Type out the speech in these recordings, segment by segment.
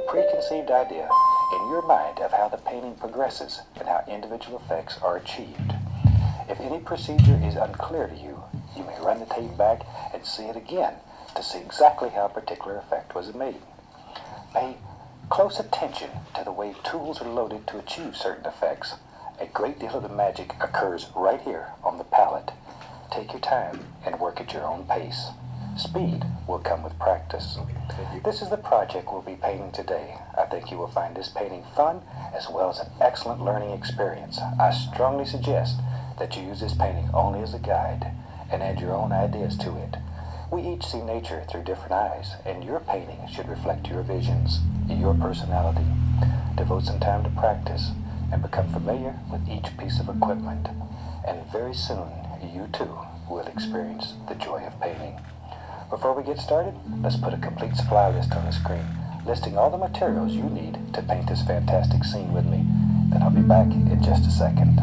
preconceived idea in your mind of how the painting progresses and how individual effects are achieved. If any procedure is unclear to you, you may run the tape back and see it again to see exactly how a particular effect was made. Pay close attention to the way tools are loaded to achieve certain effects. A great deal of the magic occurs right here on the palette. Take your time and work at your own pace. Speed will come with practice. This is the project we'll be painting today. I think you will find this painting fun as well as an excellent learning experience. I strongly suggest that you use this painting only as a guide and add your own ideas to it. We each see nature through different eyes, and your painting should reflect your visions, your personality. Devote some time to practice and become familiar with each piece of equipment, and very soon you too will experience the joy of painting. Before we get started, let's put a complete supply list on the screen, listing all the materials you need to paint this fantastic scene with me. Then I'll be back in just a second.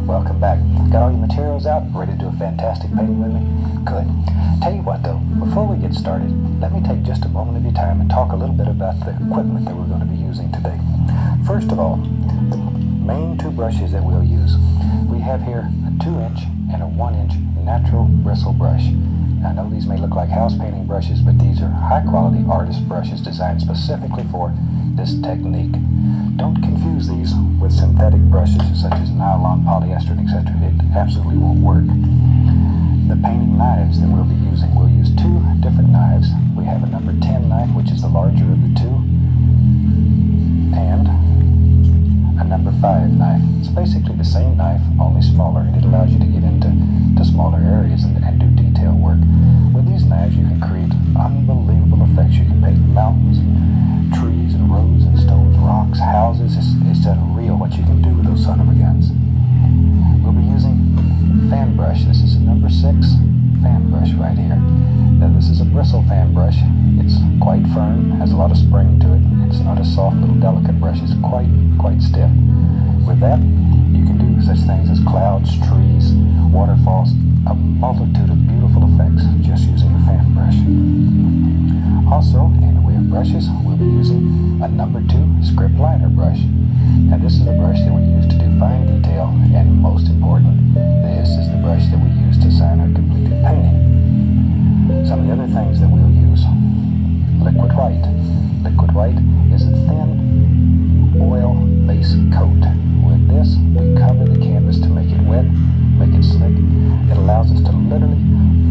Welcome back. Got all your materials out? Ready to do a fantastic painting with me? Good. Tell you what though, before we get started, let me take just a moment of your time and talk a little bit about the equipment that we're going to be using today. First of all, the main two brushes that we'll use. We have here a 2-inch and a 1-inch natural bristle brush. Now, I know these may look like house painting brushes, but these are high quality artist brushes designed specifically for this technique. Don't confuse these with synthetic brushes such as nylon, polyester, etc. It absolutely won't work. The painting knives that we'll be using, we'll use two different knives. We have a number 10 knife, which is the larger of the two, and a number 5 knife. It's basically the same knife, only smaller, and it allows you to get into smaller areas and do detail work. With these knives, you can create unbelievable effects. You can paint mountains, and trees, and roads, and stones, rocks, houses. It's unreal what you can do with those son of a guns. We'll be using fan brush. This is a number 6 fan brush right here. Now, this is a bristle fan brush. It's quite firm, has a lot of spring to it. It's not a soft little delicate brush. It's quite stiff. With that, you can do such things as clouds, trees, waterfalls, a multitude of beautiful effects just using a fan brush. Also, in the way of brushes, we'll be using a number 2 script liner brush. Now, this is the brush that we use to do fine detail, and most important, this is the brush that we use to sign our completed painting. Some of the other things that we'll use: liquid white. Liquid white is a thin oil base coat. With this, we cover the canvas to make it wet, make it slick. It allows us to literally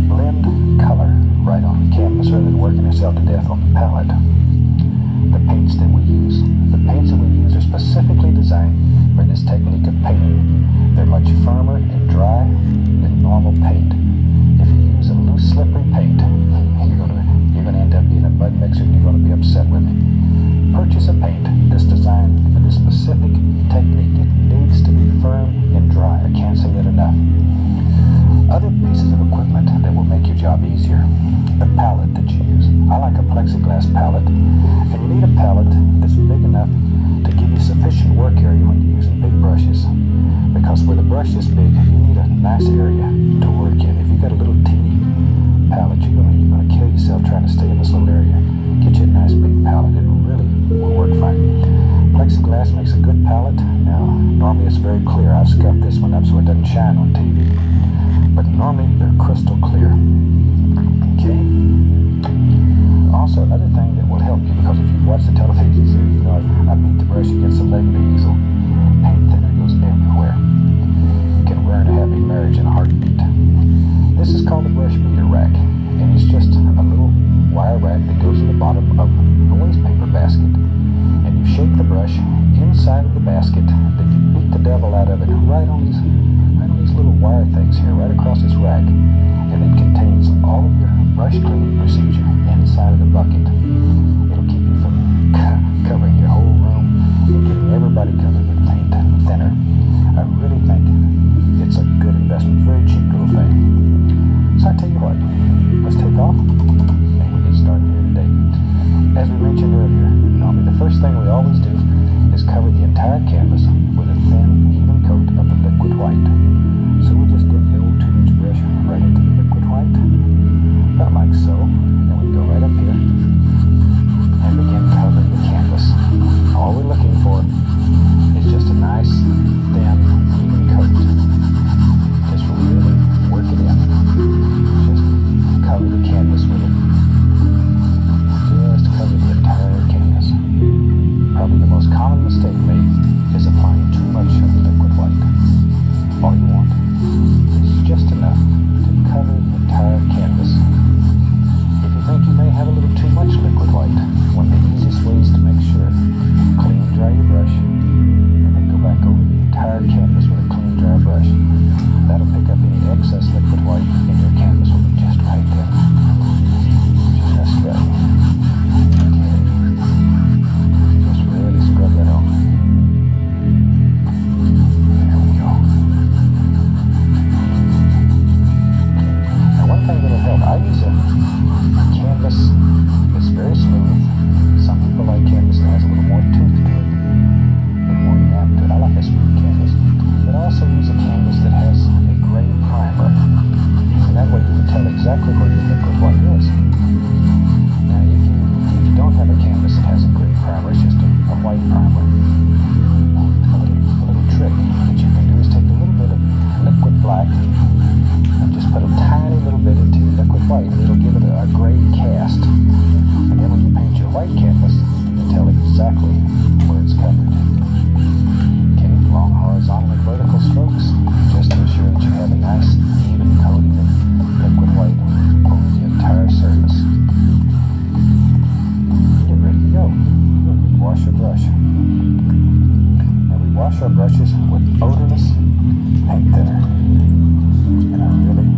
blend color right on the canvas rather than working ourselves to death on the palette. The paints that we use. The paints that we use are specifically designed for this technique of painting. They're much firmer and dry than normal paint. If you use a loose, slippery paint, plexiglass palette, and you need a palette that's big enough to give you sufficient work area when you're using big brushes. Because where the brush is big, you need a nice area to work in. If you've got a little teeny palette, you're gonna kill yourself trying to stay in this little area. Get you a nice big palette. It really will work fine. Plexiglass makes a good palette. Now, normally it's very clear. I've scuffed this one up so it doesn't shine on TV. But normally they're crystal clear. Okay? Also, another thing that will help you, because if you watch the television series, you know I beat the brush against the leg of the easel. Paint thinner goes everywhere. You can ruin a happy marriage in a heartbeat. This is called a brush beater rack, and it's just a little wire rack that goes in the bottom of a waste paper basket. And you shake the brush inside of the basket, then you beat the devil out of it right on these little wire things here, right across this rack. And it contains all of your brush cleaning procedure inside of the bucket. It'll keep you from covering your whole room and getting everybody covered with paint thinner. I really think it's a good investment. Very cheap little thing. So I tell you what, let's take off and we get started here today. As we mentioned earlier, normally the first thing we always do is cover the entire canvas with a thin, even coat of the liquid white. So we'll just dip the old 2-inch brush right into the liquid white, about like so. Then we go right up here and begin covering the canvas. All we're looking for is just a nice, thin, even coat. Just really work it in. Just cover the canvas with it. Just cover the entire canvas. Probably the most common mistake made is applying too much of the liquid white. All you want is just enough to cover the entire canvas. If you think you may have a little too much liquid white, one of the easiest ways to make sure, clean dry your brush, and then go back over the entire canvas with a clean dry brush. That'll pick up any excess liquid white, and your canvas will be just right there. Just right. Okay. Just really scrub that on. There we go. Now one thing that'll help, I use a canvas that's very smooth. Some people like canvas that has a little more tooth to it, a little more nap to it. I like a smooth canvas. But I also use a canvas that has a gray primer. And that way you can tell exactly where your liquid white is. Now if you don't have a canvas that has a gray primer, it's just a white primer. A little trick that you can do is take a little bit of liquid black and just put a tiny little bit into your liquid white. It'll give it a gray cast. And then when you paint your white canvas, you can tell exactly where it's covered. Okay, long horizontal and vertical strokes, just to ensure that you have a nice even coating of liquid white over the entire surface. Get ready to go. Wash your brush. And we wash our brushes with odorless paint thinner. And I really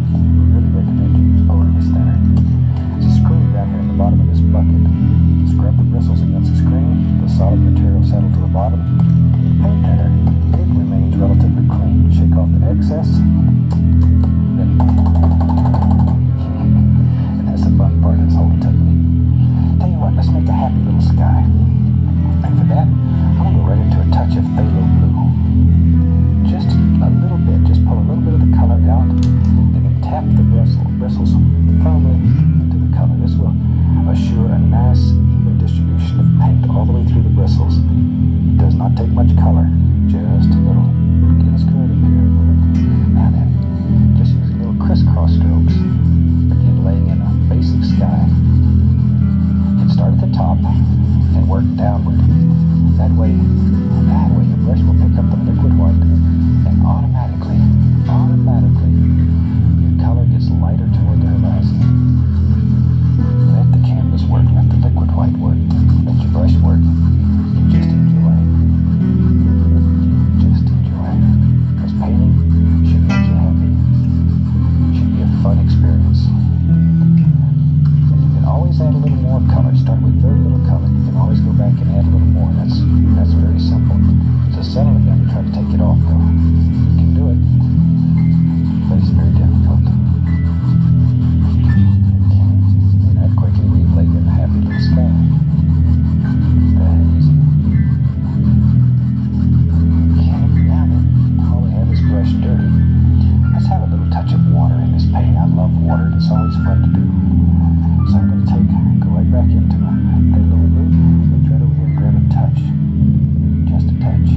recommend you use odorless thinner. There's a screen down here in the bottom of this bucket. Scrub the bristles against the screen. The solid material settle to the bottom. Paint thinner, it remains relatively clean. Shake off the excess. Then, and that's the fun part of this whole technique. Tell you what, let's make a happy little sky. And for that, I'm going to go right into a touch of phthalo blue. Just a little bit. Just pull a little bit of the color out and then tap the bristles firmly into the color. This will assure a nice, even distribution of paint all the way through the bristles. It does not take much color, just a little. Get us good up here. Now then, just using little crisscross strokes, begin laying in a basic sky. You can start at the top and work downward. That way your brush will pick up the liquid white, and automatically, your color gets lighter toward the horizon. Let the canvas work, let the liquid white work, let your brush work. You just enjoy. Just enjoy. Because painting should make you happy. It should be a fun experience. And you can always add a little more color. Start with very little color. You can always go back and add a little more. That's very simple. It's a settle again to try to take it off though. You can do It's always fun to do. So I'm going to go right back into my phthalo blue, reach right over here and grab a touch. Just a touch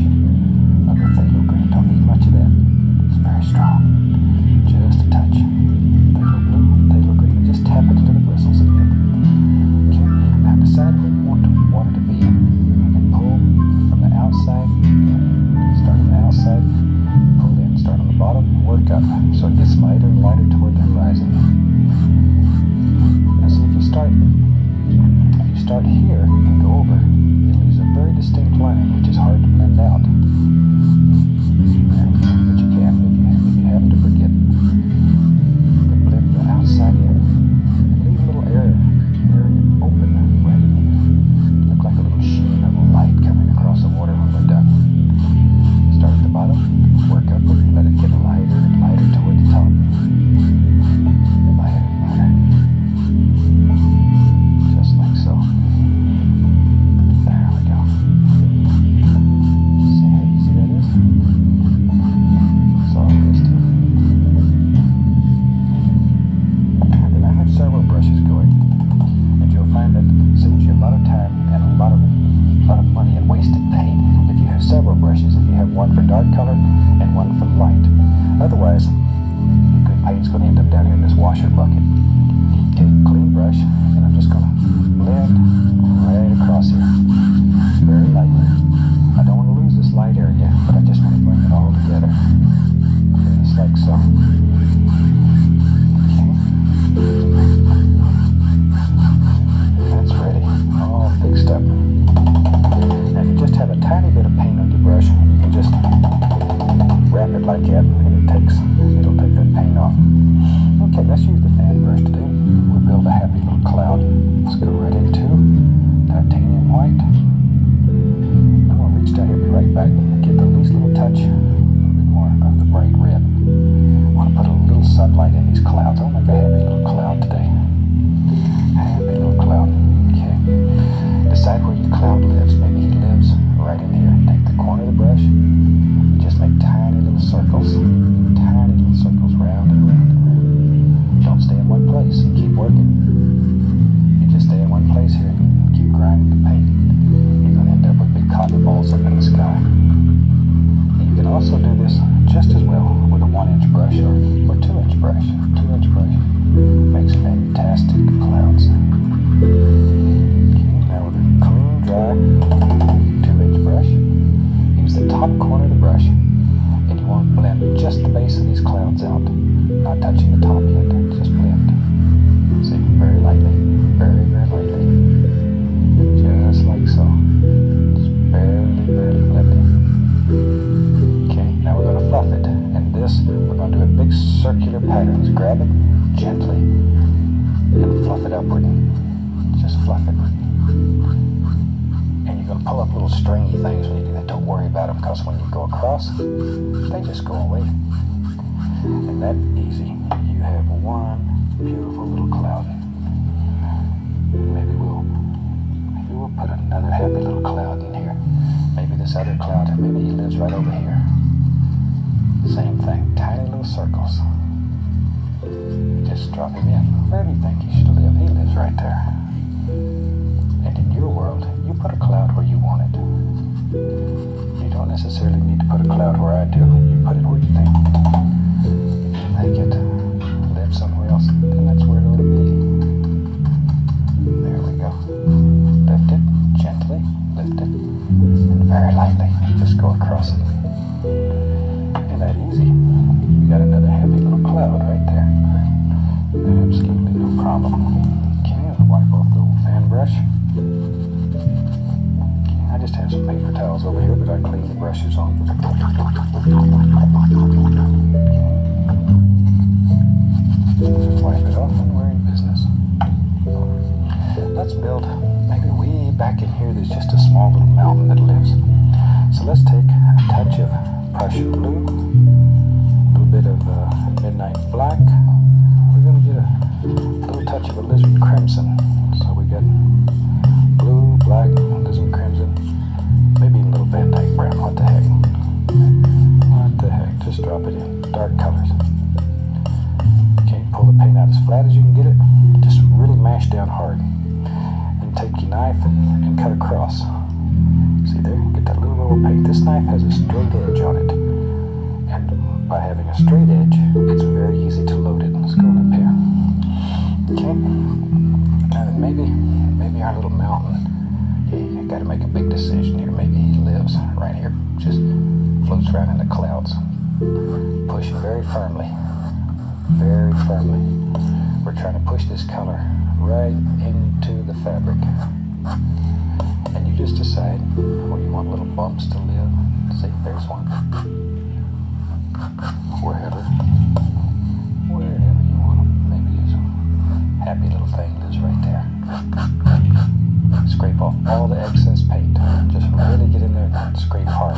of the phthalo green. Don't need much of that. It's very strong. Just a touch. Phthalo blue, phthalo green, and just tap it into the bristles again. Okay, now decide where you want the water to be. And pull from the outside in. Start on the outside, pull in. Start on the bottom, work up. So it gets lighter and lighter toward the horizon. Now see, if you start here and go over, it leaves a very distinct line, which is hard to blend out. But you can if you happen to forget. You can blend the outside in and leave a little area open right in here. Look like a little sheen of light coming across the water when we're done. Start at the bottom, work upward, let it get lighter and lighter toward the top. Lighter and lighter. Just like so. There we go. See how easy that is? That's all it is to it. And then I have several brushes going. And you'll find that it saves you a lot of time and a lot of money and wasted paint if you have several brushes. If you have one for dark color and one for light. Otherwise, your good paint's going to end up down here in this washer bucket. Okay, clean brush, and I'm just going to blend right across here. Very lightly. I don't want to lose this light area, but I just want to bring it all together. Just like so. Okay. That's ready. All fixed up. Now if you just have a tiny bit of paint on your brush, you can just wrap it like that, and it'll take that paint off. Okay, let's use the fan brush today. We'll build a happy little cloud. Let's go right into titanium white. I'm going to reach down here, be right back. Get the least little touch, a little bit more of the bright red. I want to put a little sunlight in these clouds. I'll make a happy little cloud today. Happy little cloud. Okay. Decide where your cloud lives. Maybe he lives right in here. Take the corner of the brush. Just make tiny little circles. Tiny little circles round and round and round. Don't stay in one place. Keep working. You just stay in one place here and keep grinding the paint. You're going to end up with big cotton balls up in the sky. And you can also do this just as well with a 1-inch brush or 2-inch brush. 2-inch brush makes fantastic clouds. Okay, now with a clean, dry 2-inch brush, use the top corner of the brush, and you want to blend just the base of these clouds out, not touching the top yet, just blend. See, very lightly, very, very lightly, just like so, just barely, barely blending. Okay, now we're going to fluff it, and this, we're going to do a big circular pattern. Just grab it gently, and fluff it upward, just fluff it. And you're going to pull up little stringy things when you do that. Don't worry about them, because when you go across, they just go away. And that easy. You have one beautiful little cloud. Maybe we'll put another happy little cloud in here. Maybe this other cloud, maybe he lives right over here. Same thing, tiny little circles. Just drop him in. Wherever you think he should live, he lives right there. And in your world, you put a cloud where you want it. You don't necessarily need to put a cloud where I do. You put it where you think. If you make it live somewhere else, then that's where it ought to be. There we go. Lift it gently, lift it, and very lightly. Just go across it. Isn't that easy? We got another happy little cloud right there. Absolutely no problem. Okay, I'll wipe off the old fan brush. I just have some paper towels over here that I clean the brushes on. Okay. Just wipe it off and we're in business. Let's build, maybe way back in here there's just a small little mountain that lives. So let's take a touch of Prussian blue, a little bit of midnight black. We're going to get a little touch of alizarin crimson. So we got blue, black, alizarin crimson, maybe even a little Van Dyke brown. What the heck? What the heck? Just drop it in. Dark colors. Okay, pull pull the paint out as flat as you can get it. Just really mash down hard. And take your knife and cut across. See there? Get that little roll of paint. This knife has a straight edge on it. And by having a straight edge, it's very easy to load it. Let's go up here. Okay. Now then maybe our little mountain, you got to make a big decision here. Maybe he lives right here, just floats around in the clouds. Push very firmly, very firmly. We're trying to push this color right into the fabric. And you just decide where you want little bumps to live. See, there's one. Wherever you want them. Maybe there's a happy little thing lives right there. Scrape off all the excess paint. Just really get in there and scrape hard.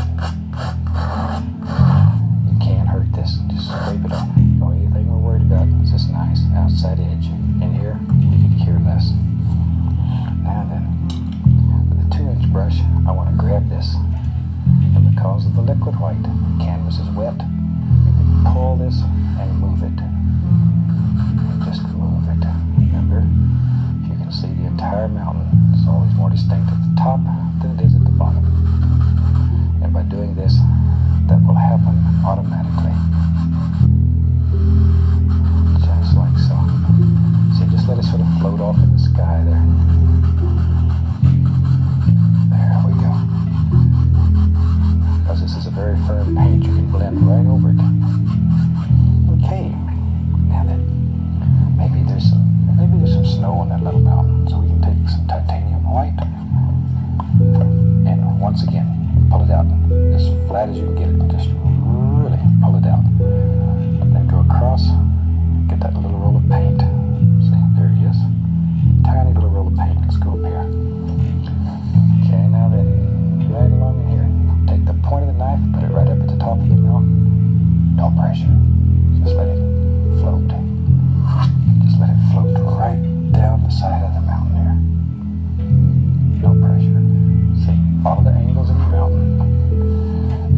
You can't hurt this. Just scrape it off. The only thing we're worried about is this nice outside edge. In here, you could care less. Now then, with a 2-inch brush, I want to grab this. And because of the liquid white, canvas is wet, you can pull this and move it. And just move it. Remember, you can see the entire mountain. It's always more distinct at the top than it is at the bottom. And by doing this, that will happen automatically. Just like so. See, just let it sort of float off in the sky there. There we go. Because this is a very firm paint, you can blend right over it. Okay. Now then, maybe there's some snow on that little mountain, so we can take some titanium white and once again pull it out as flat as you can get it. Just really pull it out. Then go across, get that little roll of paint. See, there he is. Tiny little roll of paint. Let's go up here. Okay, now then, right along in here, take the point of the knife, put it right up at the top of the mountain. No pressure. Just let it float. Just let it float right down the side of the mountain there. No pressure. See, follow the angles in the mountain.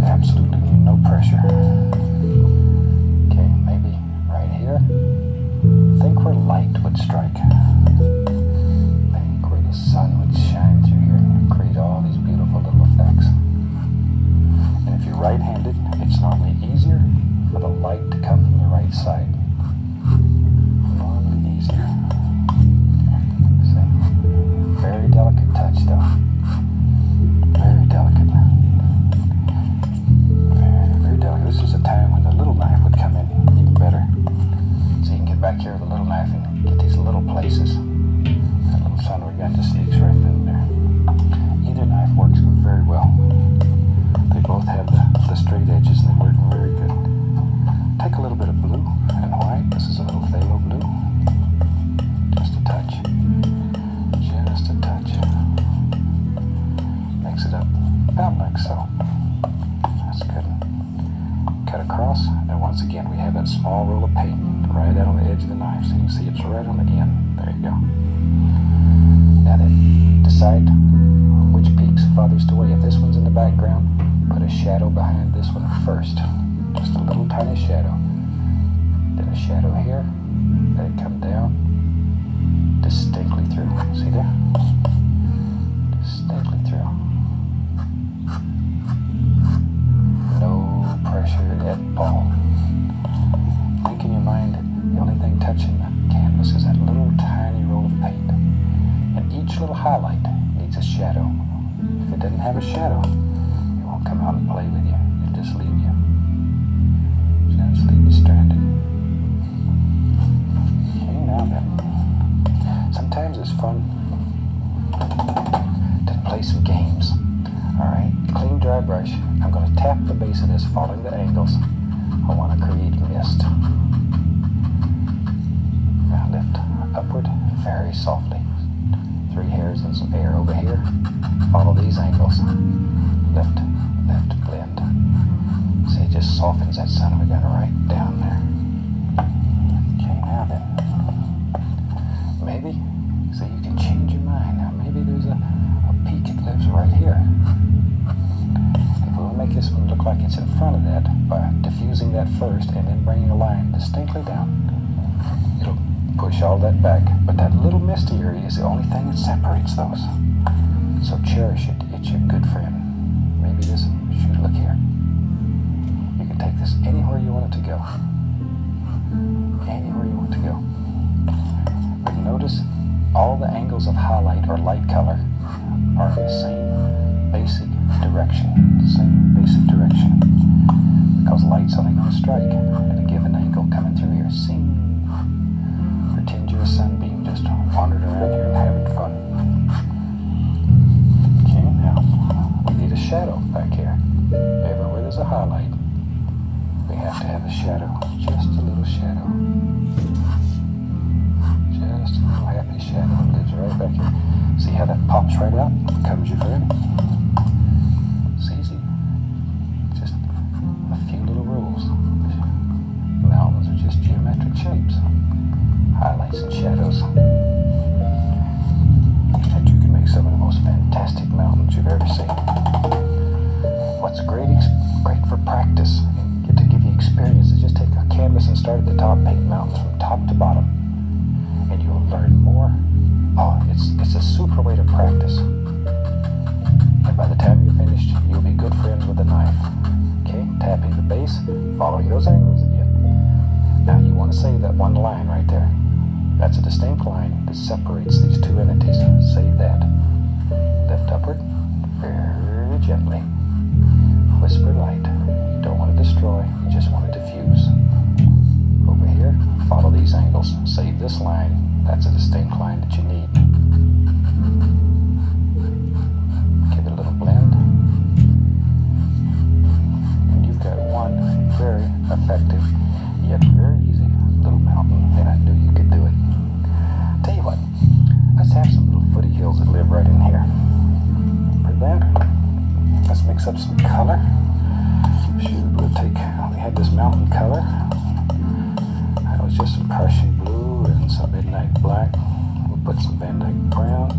Absolutely no pressure. Okay, maybe right here. Think where light would strike. Think where the sun would shine through here and create all these beautiful little effects. And if you're right-handed, it's normally easier for the light to come from the right side. Normally easier. See? Very delicate touch though. Very delicate. Very, very delicate. This is a time when the little knife would come in even better. So you can get back here with a little knife and get these little places. That little sunward guy just sneaks right in there. Either knife works very well. They both have the straight edges and they work very good. Take a little bit of blue and white. This is a little phthalo blue. Just a touch. Just a touch. Mix it up about like so. That's good. Cut across, and once again we have that small roll of paint right out on the edge of the knife. So you can see it's right on the end. There you go. Now then, decide which peaks farthest away. If this one's in the background, put a shadow behind this one first. Just a little tiny shadow. Then a shadow here. Let it come down. Distinctly through. See there? Distinctly through. No pressure at all. Think in your mind that the only thing touching the canvas is that little tiny roll of paint. And each little highlight needs a shadow. If it doesn't have a shadow, it won't come out and play with you. It'll just leave you. Just leave you stranded. Okay, now then. Sometimes it's fun to play some games. Alright, clean dry brush. I'm going to tap the base of this following the angles. I want to create mist. Now lift upward very softly. 3 hairs and some air over here. Follow these angles. Lift, lift, blend. See, it just softens that son of a gun right down there. Okay, now then. Maybe, so you can change your mind. Now maybe there's a peak that lives right here. If we'll make this one look like it's in front of that by diffusing that first and then bringing a line distinctly down, push all that back, but that little misty area is the only thing that separates those. So cherish it. It's your good friend. Maybe this, shoot, look here. You can take this anywhere you want it to go. Anywhere you want it to go. But notice all the angles of highlight or light color are in the same basic direction. Because light's only going to strike at a given angle coming through here. Sing. Pretend you're a sunbeam just wandering around here and having fun. Okay, now we need a shadow back here. Everywhere there's a highlight, we have to have a shadow. Just a little shadow. Just a little happy shadow that lives right back here. See how that pops right out? Comes your friend. It's easy. Just a few little rules. Mountains are just geometric shapes. Highlights and shadows. And you can make some of the most fantastic mountains you've ever seen. What's great for practice and get to give you experience is just take a canvas and start at the top, paint mountains from top to bottom. And you'll learn more. Oh, it's a super way to practice. And by the time you're finished, you'll be good friends with the knife. Okay, tapping the base, following those angles again. Now you want to save that one line right there. That's a distinct line that separates these two entities. Save that. Lift upward, very gently. Whisper light. You don't want to destroy, you just want to diffuse. Over here, follow these angles. Save this line. That's a distinct line that you need. Give it a little blend. And you've got one very effective, yet very easy little mountain, and I knew you could do it. Tell you what, let's have some little footy hills that live right in here. For that, let's mix up some color. Shoot, we had this mountain color. That was just some Prussian blue and some midnight black. We'll put some Van Dyke brown,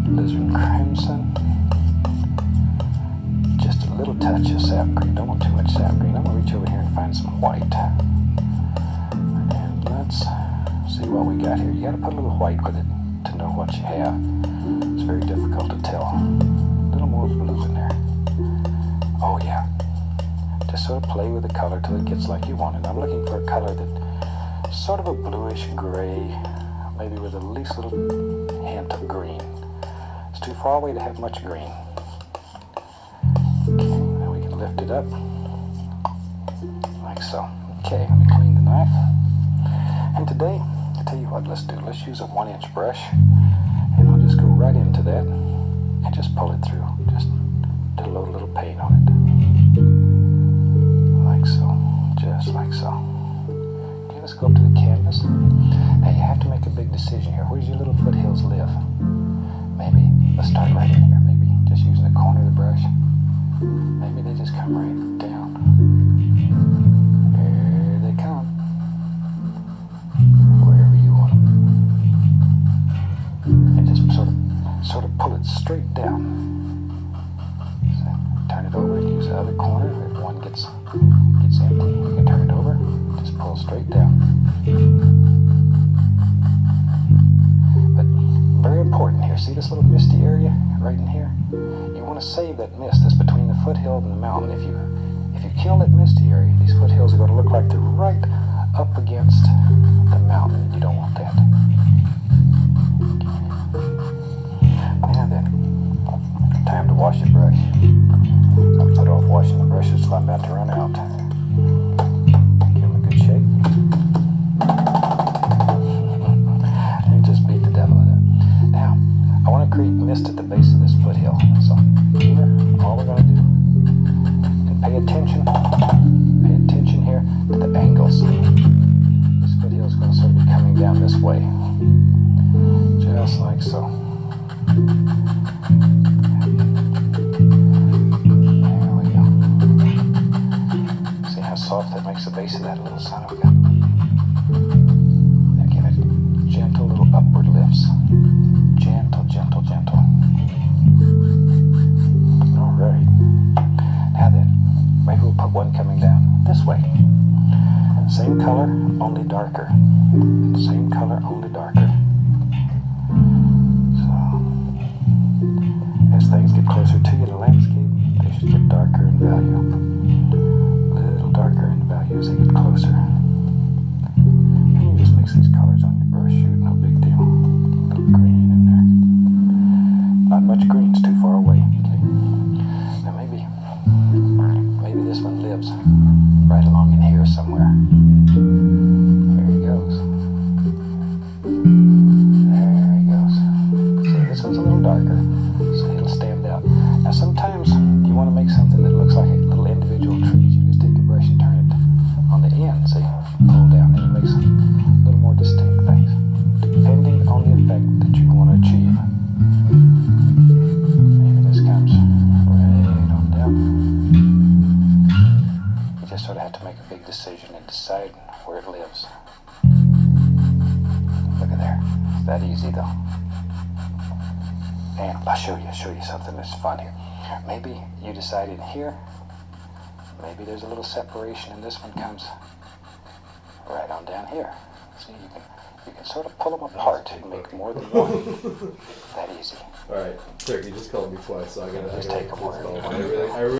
alizarin crimson, just a little touch of sap green. Don't want too much sap green. I'm going to reach over here and find some white. And let's see what we got here. You got to put a little white with it to know what you have. It's very difficult to tell. A little more blue in there. Oh yeah. Just sort of play with the color till it gets like you want it. I'm looking for a color that sort of a bluish gray, maybe with at least a little hint of green. It's too far away to have much green. Okay, now we can lift it up like so. Okay, let me clean the knife. And today, I'll tell you what let's do. Let's use a 1-inch brush, and I'll just go right into that and just pull it through, just to load a little paint on it. Like so, just like so. Let's go up to the canvas. Now you have to make a big decision here. Where does your little foothills live? Maybe, let's start right in here. Maybe just using the corner of the brush. Maybe they just come right down. Here they come. Wherever you want them. And just sort of pull it straight down. So, turn it over and use the other corner. If one gets empty, you can turn it over. Just pull straight down. But very important here. See this little misty area right in here? You want to save that mist that's between the foothill and the mountain. If you kill that misty area, these foothills are going to look like they're right up against the mountain. You don't want that. Now then, time to wash your brush. I'll put off washing the brushes till I'm about to run out. Create mist at the base of this foothill. So here, all we're going to do, and pay attention here to the angles. This foothill is going to sort of be coming down this way, just like so. There we go. See how soft that makes the base of that little son of a gun. Then give it gentle little upward lifts. Gentle, gentle, gentle. Alright. Now then, maybe we'll put one coming down this way. Same color, only darker. Same color, only darker. So, as things get closer to you in the landscape, they should get darker in value. A little darker in value as they get closer. And you just mix these colors on your brush, shoot, no big deal. A little green in there. Not much green, it's too far away. Okay. Now maybe this one lives right along in here somewhere. There he goes. There he goes. See, this one's a little darker, so it'll stand out. Now sometimes you want to make something that looks like a little individual trees. You just take your brush and turn it on the end, see? Pull down, and it makes a little more distinct things, depending on the effect that you want to achieve. Maybe this comes right on down. You just sort of have to make a big decision and decide where it lives. Look at there. It's that easy though. And I'll show you something that's fun here. Maybe you decide in here, maybe there's a little separation and this one comes right on down here. See, you can sort of pull them apart and make more than one. That easy. Alright, Rick, you just called me twice, so I gotta take them wherever you want. I really